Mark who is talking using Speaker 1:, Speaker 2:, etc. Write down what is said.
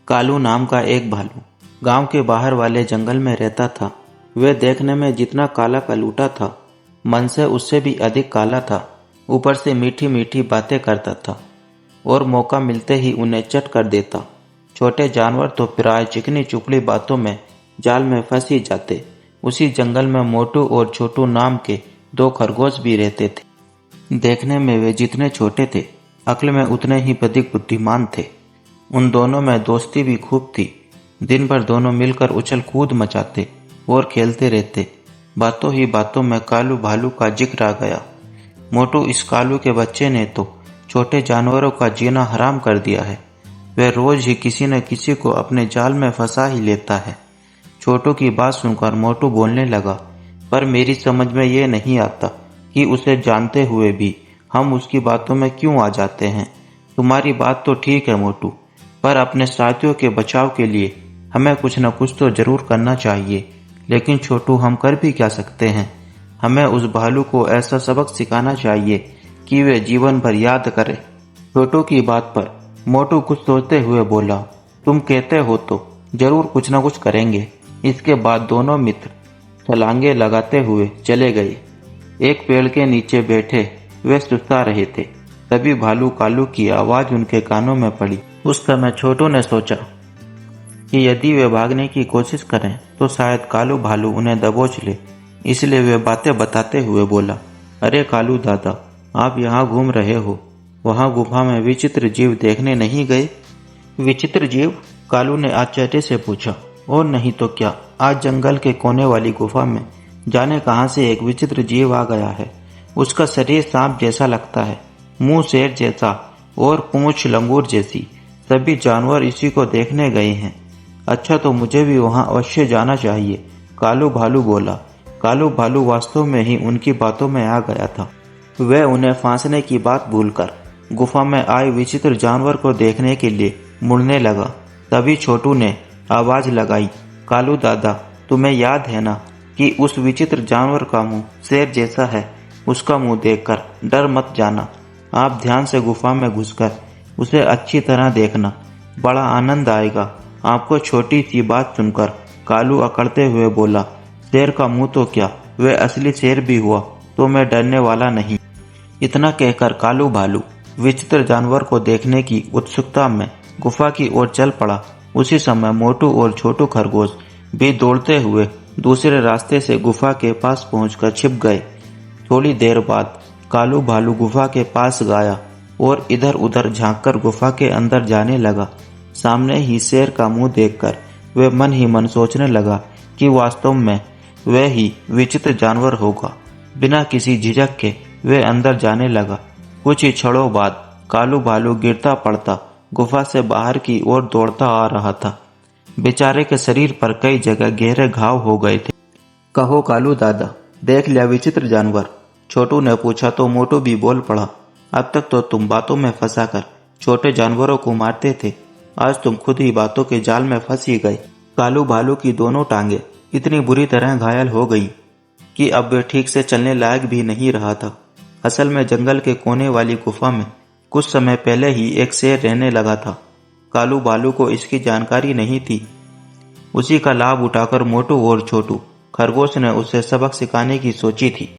Speaker 1: कालू नाम का एक भालू गांव के बाहर वाले जंगल में रहता था। वह देखने में जितना काला कलूटा था, मन से उससे भी अधिक काला था। ऊपर से मीठी मीठी बातें करता था और मौका मिलते ही उन्हें चट कर देता। छोटे जानवर तो प्राय चिकनी चुपड़ी बातों में जाल में फंस ही जाते। उसी जंगल में मोटू और छोटू नाम के दो खरगोश भी रहते थे। देखने में वे जितने छोटे थे, अक्ल में उतने ही अधिक बुद्धिमान थे। उन दोनों में दोस्ती भी खूब थी। दिन भर दोनों मिलकर उछल कूद मचाते और खेलते रहते। बातों ही बातों में कालू भालू का जिक्र आ गया। मोटू, इस कालू के बच्चे ने तो छोटे जानवरों का जीना हराम कर दिया है। वह रोज ही किसी न किसी को अपने जाल में फंसा ही लेता है। छोटू की बात सुनकर मोटू बोलने लगा, पर मेरी समझ में ये नहीं आता कि उसे जानते हुए भी हम उसकी बातों में क्यों आ जाते हैं। तुम्हारी बात तो ठीक है मोटू, पर अपने साथियों के बचाव के लिए हमें कुछ न कुछ तो जरूर करना चाहिए। लेकिन छोटू, हम कर भी क्या सकते हैं? हमें उस भालू को ऐसा सबक सिखाना चाहिए कि वे जीवन भर याद करे। छोटू की बात पर मोटू कुछ सोचते हुए बोला, तुम कहते हो तो जरूर कुछ न कुछ करेंगे। इसके बाद दोनों मित्र छलांगे लगाते हुए चले गए। एक पेड़ के नीचे बैठे वे सुस्ता रहे थे। तभी भालू कालू की आवाज उनके कानों में पड़ी। उस समय छोटू ने सोचा कि यदि वे भागने की कोशिश करें तो शायद कालू भालू उन्हें दबोच ले। इसलिए वे बातें बताते हुए बोला, अरे कालू दादा, आप यहाँ घूम रहे हो, वहाँ गुफा में विचित्र जीव देखने नहीं गए? विचित्र जीव? कालू ने आश्चर्य से पूछा। और नहीं तो क्या, आज जंगल के कोने वाली गुफा में जाने कहां से एक विचित्र जीव आ गया है। उसका शरीर सांप जैसा लगता है, मुंह शेर जैसा और पूंछ लंगूर जैसी। सभी जानवर इसी को देखने गए हैं। अच्छा, तो मुझे भी वहां अवश्य जाना चाहिए, कालू भालू बोला। कालू भालू वास्तव में ही उनकी बातों में आ गया था। वह उन्हें फांसने की बात भूलकर गुफा में आए विचित्र जानवर को देखने के लिए मुड़ने लगा। तभी छोटू ने आवाज लगाई, कालू दादा, तुम्हें याद है ना कि उस विचित्र जानवर का मुंह शेर जैसा है? उसका मुंह देखकर डर मत जाना। आप ध्यान से गुफा में घुसकर उसे अच्छी तरह देखना, बड़ा आनंद आएगा आपको। छोटी सी बात सुनकर कालू अकड़ते हुए बोला, शेर का मुंह तो क्या, वह असली शेर भी हुआ तो मैं डरने वाला नहीं। इतना कहकर कालू भालू विचित्र जानवर को देखने की उत्सुकता में गुफा की ओर चल पड़ा। उसी समय मोटू और छोटू खरगोश भी दौड़ते हुए दूसरे रास्ते से गुफा के पास पहुंचकर छिप गए। थोड़ी देर बाद कालू भालू गुफा के पास गया और इधर उधर झांककर गुफा के अंदर जाने लगा। सामने ही शेर का मुंह देखकर वह मन ही मन सोचने लगा कि वास्तव में वह ही विचित्र जानवर होगा। बिना किसी झिझक के वह अंदर जाने लगा। कुछ ही क्षणों बाद कालू भालू गिरता पड़ता गुफा से बाहर की ओर दौड़ता आ रहा था। बेचारे के शरीर पर कई जगह गहरे घाव हो गए थे। कहो कालू दादा, देख लिया विचित्र जानवर? छोटू ने पूछा तो मोटू भी बोल पड़ा, अब तक तो तुम बातों में फंसाकर छोटे जानवरों को मारते थे, आज तुम खुद ही बातों के जाल में फंस ही गए। कालू भालू की दोनों टांगे इतनी बुरी तरह घायल हो गई कि अब वे ठीक से चलने लायक भी नहीं रहा था। असल में जंगल के कोने वाली गुफा में कुछ समय पहले ही एक शेर रहने लगा था। कालू भालू को इसकी जानकारी नहीं थी। उसी का लाभ उठाकर मोटू और छोटू खरगोश ने उसे सबक सिखाने की सोची थी।